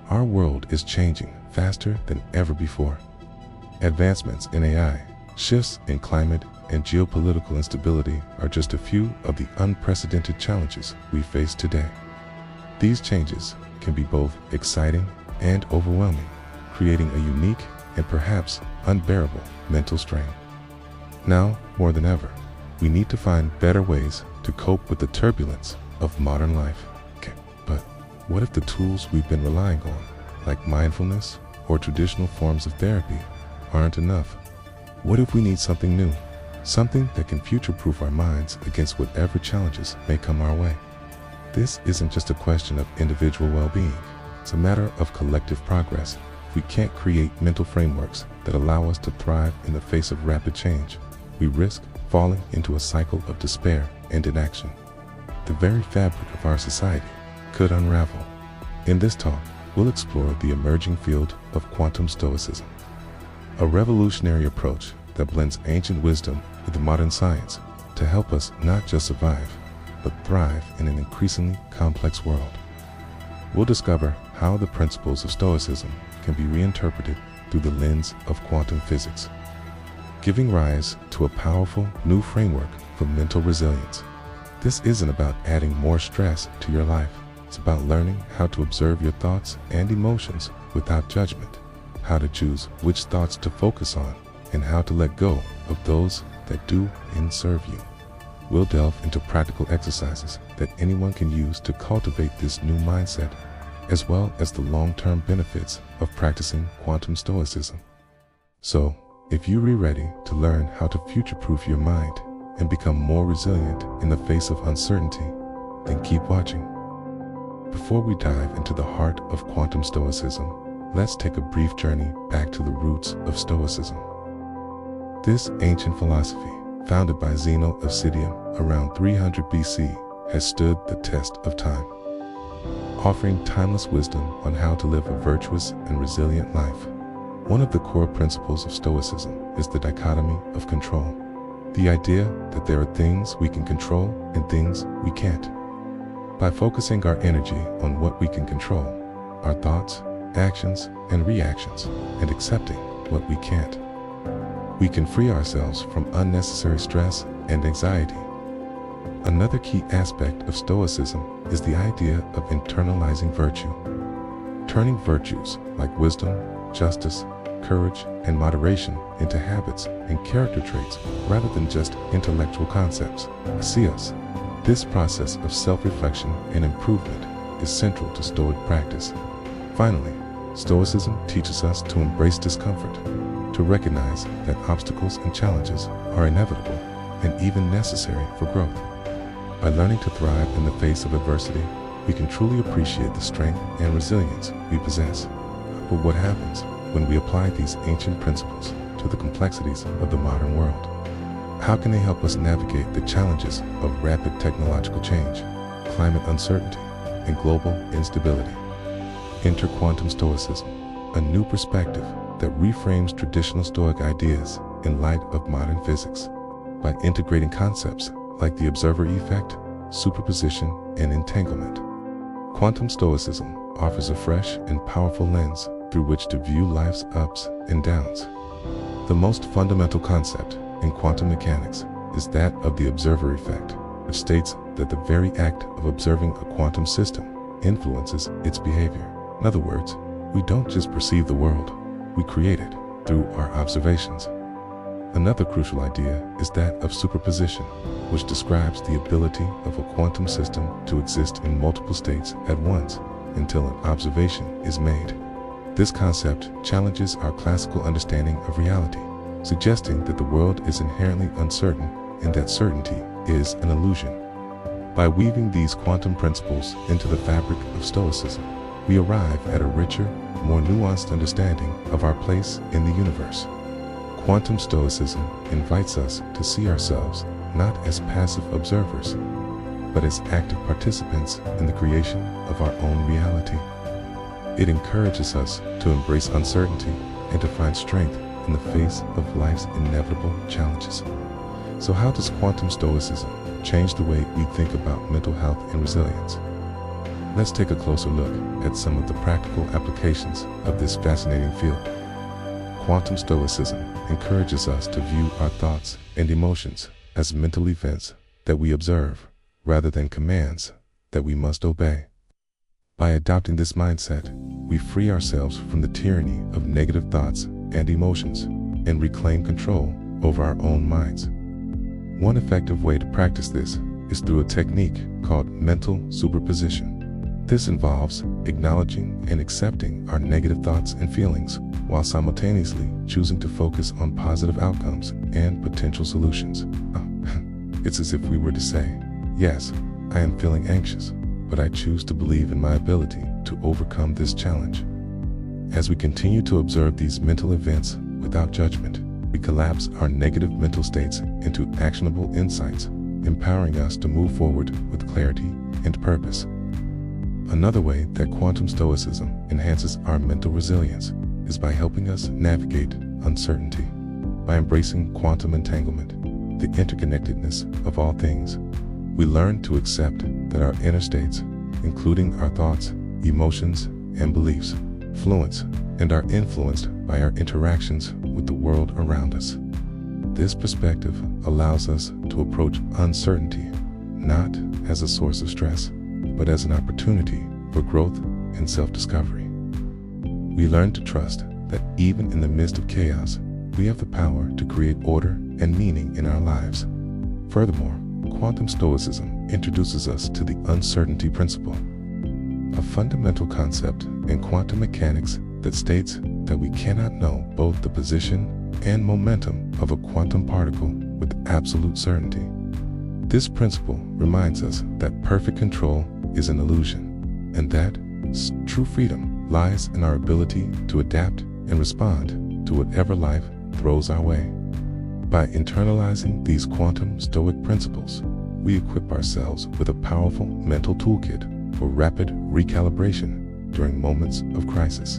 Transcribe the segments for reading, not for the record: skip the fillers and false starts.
Our world is changing faster than ever before. Advancements in AI, shifts in climate, and geopolitical instability are just a few of the unprecedented challenges we face today. These changes can be both exciting and overwhelming, creating a unique and perhaps unbearable mental strain. Now, more than ever, we need to find better ways to cope with the turbulence of modern life. Okay, but what if the tools we've been relying on, like mindfulness or traditional forms of therapy, aren't enough? What if we need something new, something that can future-proof our minds against whatever challenges may come our way? This isn't just a question of individual well-being, it's a matter of collective progress. If we can't create mental frameworks that allow us to thrive in the face of rapid change, we risk falling into a cycle of despair and inaction. The very fabric of our society could unravel. In this talk, we'll explore the emerging field of quantum stoicism, a revolutionary approach that blends ancient wisdom with modern science to help us not just survive, but thrive in an increasingly complex world. We'll discover how the principles of Stoicism can be reinterpreted through the lens of quantum physics, giving rise to a powerful new framework for mental resilience. This isn't about adding more stress to your life. It's about learning how to observe your thoughts and emotions without judgment, how to choose which thoughts to focus on, and how to let go of those that do and serve you. We'll delve into practical exercises that anyone can use to cultivate this new mindset, as well as the long-term benefits of practicing quantum stoicism. So, if you're ready to learn how to future-proof your mind and become more resilient in the face of uncertainty, then keep watching. Before we dive into the heart of quantum stoicism, let's take a brief journey back to the roots of Stoicism. This ancient philosophy, founded by Zeno of Citium around 300 BC, has stood the test of time, offering timeless wisdom on how to live a virtuous and resilient life. One of the core principles of Stoicism is the dichotomy of control, the idea that there are things we can control and things we can't. By focusing our energy on what we can control, our thoughts, actions, and reactions, and accepting what we can't, we can free ourselves from unnecessary stress and anxiety. Another key aspect of Stoicism is the idea of internalizing virtue, turning virtues like wisdom, justice, courage, and moderation into habits and character traits rather than just intellectual concepts. Asios. This process of self-reflection and improvement is central to Stoic practice. Finally, Stoicism teaches us to embrace discomfort, to recognize that obstacles and challenges are inevitable and even necessary for growth. By learning to thrive in the face of adversity, we can truly appreciate the strength and resilience we possess. But what happens when we apply these ancient principles to the complexities of the modern world? How can they help us navigate the challenges of rapid technological change, climate uncertainty, and global instability? Enter quantum stoicism, a new perspective that reframes traditional Stoic ideas in light of modern physics. By integrating concepts like the observer effect, superposition, and entanglement, quantum stoicism offers a fresh and powerful lens through which to view life's ups and downs. The most fundamental concept in quantum mechanics is that of the observer effect, which states that the very act of observing a quantum system influences its behavior. In other words, we don't just perceive the world, we create it through our observations. Another crucial idea is that of superposition, which describes the ability of a quantum system to exist in multiple states at once until an observation is made. This concept challenges our classical understanding of reality, suggesting that the world is inherently uncertain and that certainty is an illusion. By weaving these quantum principles into the fabric of Stoicism, we arrive at a richer, more nuanced understanding of our place in the universe. Quantum Stoicism invites us to see ourselves not as passive observers, but as active participants in the creation of our own reality. It encourages us to embrace uncertainty and to find strength in the face of life's inevitable challenges. So how does quantum stoicism change the way we think about mental health and resilience? Let's take a closer look at some of the practical applications of this fascinating field. Quantum Stoicism encourages us to view our thoughts and emotions as mental events that we observe, rather than commands that we must obey. By adopting this mindset, we free ourselves from the tyranny of negative thoughts and emotions and reclaim control over our own minds. One effective way to practice this is through a technique called mental superposition. This involves acknowledging and accepting our negative thoughts and feelings while simultaneously choosing to focus on positive outcomes and potential solutions. It's as if we were to say, yes, I am feeling anxious, but I choose to believe in my ability to overcome this challenge. As we continue to observe these mental events without judgment, we collapse our negative mental states into actionable insights, empowering us to move forward with clarity and purpose. Another way that Quantum Stoicism enhances our mental resilience is by helping us navigate uncertainty. By embracing quantum entanglement, the interconnectedness of all things, we learn to accept that our inner states, including our thoughts, emotions, and beliefs, influence and are influenced by our interactions with the world around us. This perspective allows us to approach uncertainty not as a source of stress, but as an opportunity for growth and self-discovery. We learn to trust that even in the midst of chaos, we have the power to create order and meaning in our lives. Furthermore, Quantum Stoicism introduces us to the uncertainty principle, a fundamental concept in quantum mechanics that states that we cannot know both the position and momentum of a quantum particle with absolute certainty. This principle reminds us that perfect control is an illusion, and that true freedom lies in our ability to adapt and respond to whatever life throws our way. By internalizing these quantum Stoic principles, we equip ourselves with a powerful mental toolkit for rapid recalibration during moments of crisis.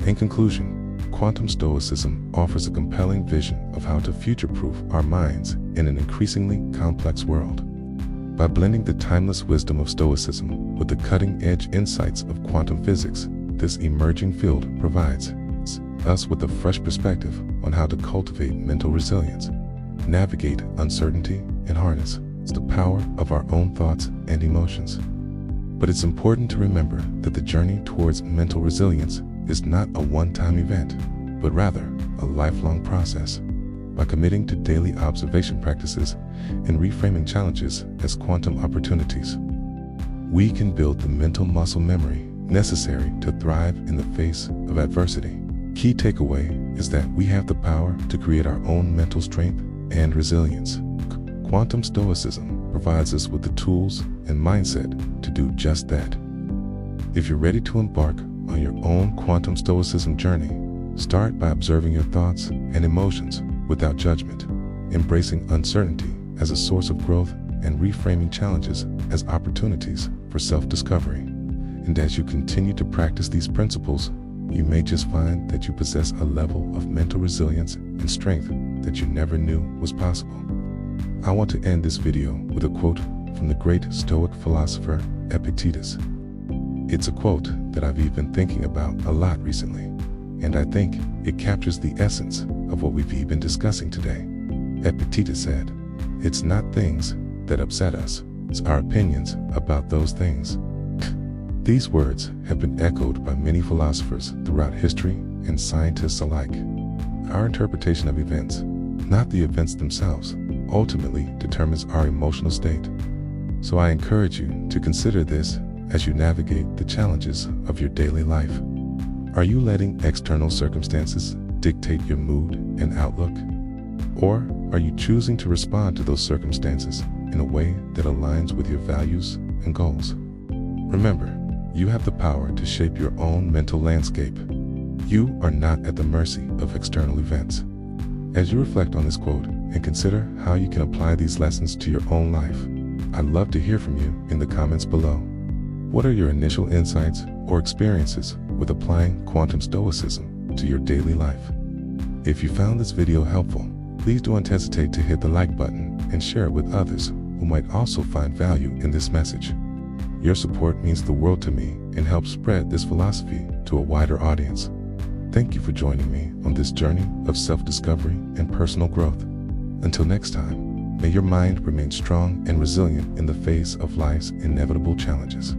In conclusion, Quantum Stoicism offers a compelling vision of how to future-proof our minds in an increasingly complex world. By blending the timeless wisdom of Stoicism with the cutting-edge insights of quantum physics, this emerging field provides us with a fresh perspective on how to cultivate mental resilience, navigate uncertainty, and harness the power of our own thoughts and emotions. But it's important to remember that the journey towards mental resilience is not a one-time event, but rather a lifelong process. By committing to daily observation practices and reframing challenges as quantum opportunities, we can build the mental muscle memory necessary to thrive in the face of adversity. Key takeaway is that we have the power to create our own mental strength and resilience. Quantum Stoicism provides us with the tools and mindset to do just that. If you're ready to embark on your own Quantum Stoicism journey, start by observing your thoughts and emotions without judgment, embracing uncertainty as a source of growth, and reframing challenges as opportunities for self-discovery. And as you continue to practice these principles, you may just find that you possess a level of mental resilience and strength that you never knew was possible. I want to end this video with a quote from the great Stoic philosopher Epictetus. It's a quote that I've been thinking about a lot recently, and I think it captures the essence of what we've been discussing today. Epictetus said, "It's not things that upset us, it's our opinions about those things." These words have been echoed by many philosophers throughout history and scientists alike. Our interpretation of events, not the events themselves, ultimately determines our emotional state. So I encourage you to consider this as you navigate the challenges of your daily life. Are you letting external circumstances dictate your mood and outlook? Or are you choosing to respond to those circumstances in a way that aligns with your values and goals? Remember, you have the power to shape your own mental landscape. You are not at the mercy of external events. As you reflect on this quote and consider how you can apply these lessons to your own life, I'd love to hear from you in the comments below. What are your initial insights or experiences with applying Quantum Stoicism to your daily life? If you found this video helpful, please don't hesitate to hit the like button and share it with others who might also find value in this message. Your support means the world to me and helps spread this philosophy to a wider audience. Thank you for joining me on this journey of self-discovery and personal growth. Until next time, may your mind remain strong and resilient in the face of life's inevitable challenges.